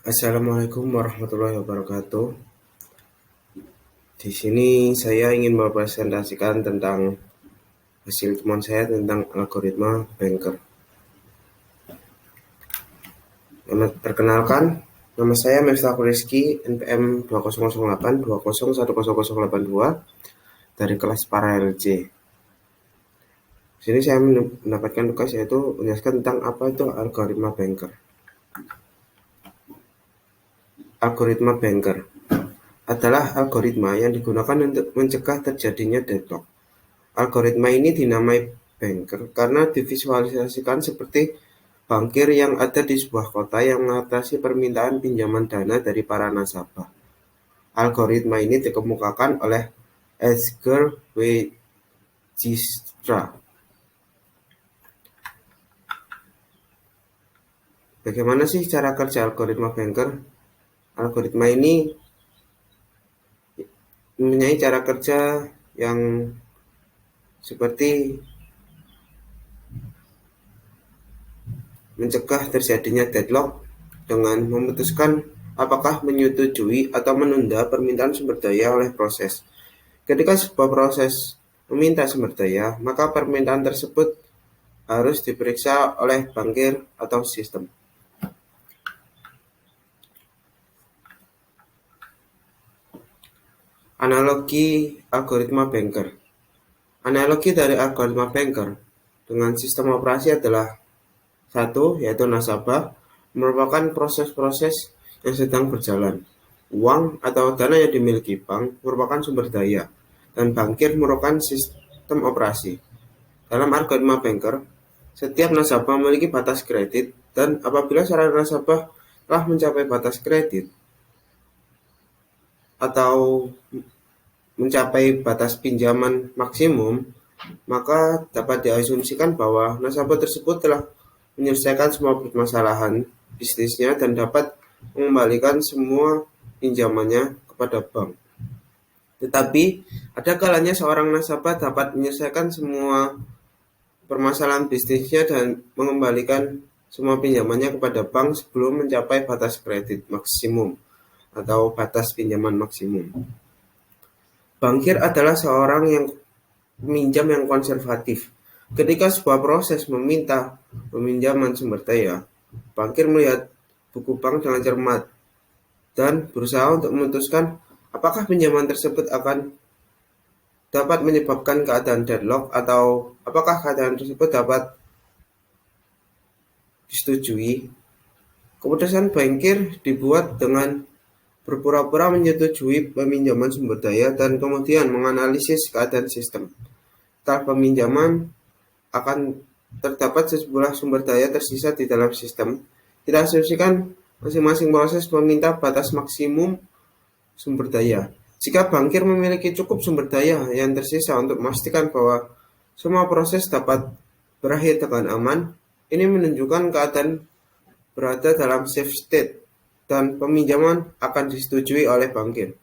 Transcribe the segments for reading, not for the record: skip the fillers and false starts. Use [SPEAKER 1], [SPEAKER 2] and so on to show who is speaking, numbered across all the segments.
[SPEAKER 1] Assalamualaikum warahmatullahi wabarakatuh. Di sini saya ingin mempresentasikan tentang hasil temuan saya tentang algoritma Banker. Perkenalkan, nama saya Miftahul Rizky, NPM 2008 dari kelas Paralel C. Di sini saya mendapatkan tugas yaitu menjelaskan tentang apa itu algoritma Banker. Algoritma Banker adalah algoritma yang digunakan untuk mencegah terjadinya deadlock. Algoritma ini dinamai Banker karena divisualisasikan seperti bankir yang ada di sebuah kota yang mengatasi permintaan pinjaman dana dari para nasabah. Algoritma ini dikemukakan oleh Edgar Dijkstra. Bagaimana sih cara kerja algoritma Banker? Algoritma ini mempunyai cara kerja yang seperti mencegah terjadinya deadlock dengan memutuskan apakah menyetujui atau menunda permintaan sumber daya oleh proses. Ketika sebuah proses meminta sumber daya, maka permintaan tersebut harus diperiksa oleh bankir atau sistem. Analogi algoritma Banker. Analogi dari algoritma Banker dengan sistem operasi adalah satu, yaitu nasabah merupakan proses-proses yang sedang berjalan. Uang atau dana yang dimiliki bank merupakan sumber daya, dan bankir merupakan sistem operasi. Dalam algoritma Banker, setiap nasabah memiliki batas kredit, dan apabila seorang nasabah telah mencapai batas kredit atau mencapai batas pinjaman maksimum, maka dapat diasumsikan bahwa nasabah tersebut telah menyelesaikan semua permasalahan bisnisnya dan dapat mengembalikan semua pinjamannya kepada bank. Tetapi, ada kalanya seorang nasabah dapat menyelesaikan semua permasalahan bisnisnya dan mengembalikan semua pinjamannya kepada bank sebelum mencapai batas kredit maksimum atau batas pinjaman maksimum. Bankir adalah seorang yang peminjam yang konservatif. Ketika sebuah proses meminta peminjaman sumber daya, bankir melihat buku bank dengan cermat dan berusaha untuk memutuskan apakah pinjaman tersebut akan dapat menyebabkan keadaan deadlock atau apakah keadaan tersebut dapat disetujui. Keputusan bankir dibuat dengan berpura-pura menyetujui peminjaman sumber daya dan kemudian menganalisis keadaan sistem. Setelah peminjaman akan terdapat sejumlah sumber daya tersisa di dalam sistem. Kita asumsikan masing-masing proses meminta batas maksimum sumber daya. Jika bankir memiliki cukup sumber daya yang tersisa untuk memastikan bahwa semua proses dapat berakhir dengan aman, ini menunjukkan keadaan berada dalam safe state dan peminjaman akan disetujui oleh bankir.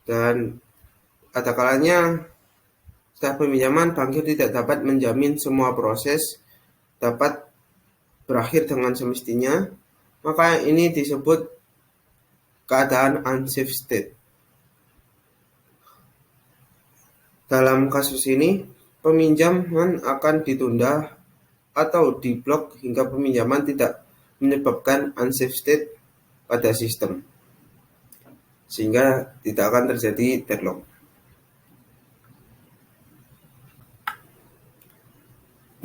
[SPEAKER 1] Dan ada kalanya setelah peminjaman, bankir tidak dapat menjamin semua proses dapat berakhir dengan semestinya, maka ini disebut keadaan unsafe state. Dalam kasus ini, peminjaman akan ditunda atau diblok hingga peminjaman tidak menyebabkan unsafe state pada sistem, sehingga tidak akan terjadi deadlock.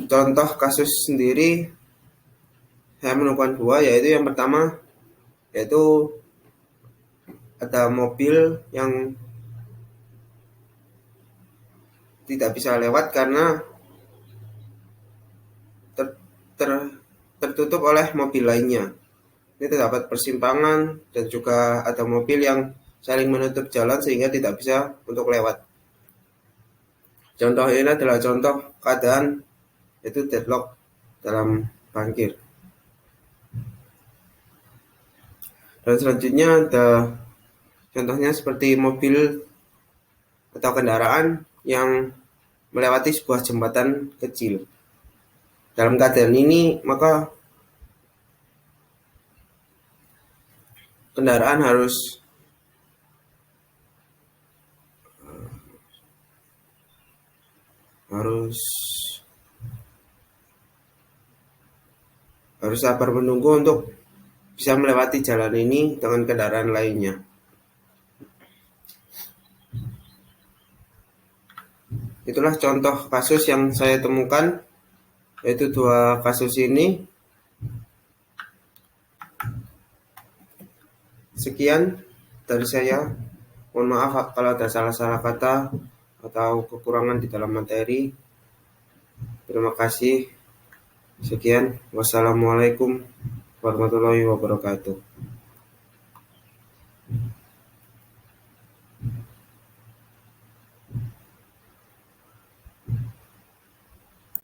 [SPEAKER 1] Contoh kasus sendiri saya menemukan dua, yaitu yang pertama yaitu ada mobil yang tidak bisa lewat karena tertutup oleh mobil lainnya. Ini terdapat persimpangan dan juga ada mobil yang saling menutup jalan sehingga tidak bisa untuk lewat. Contoh ini adalah contoh keadaan yaitu deadlock dalam bankir. Dan selanjutnya ada contohnya seperti mobil atau kendaraan yang melewati sebuah jembatan kecil. Dalam keadaan ini, maka kendaraan harus harus sabar menunggu untuk bisa melewati jalan ini dengan kendaraan lainnya. Itulah contoh kasus yang saya temukan, yaitu dua kasus ini. Sekian dari saya. Mohon maaf kalau ada salah-salah kata atau kekurangan di dalam materi. Terima kasih. Sekian. Wassalamualaikum warahmatullahi wabarakatuh.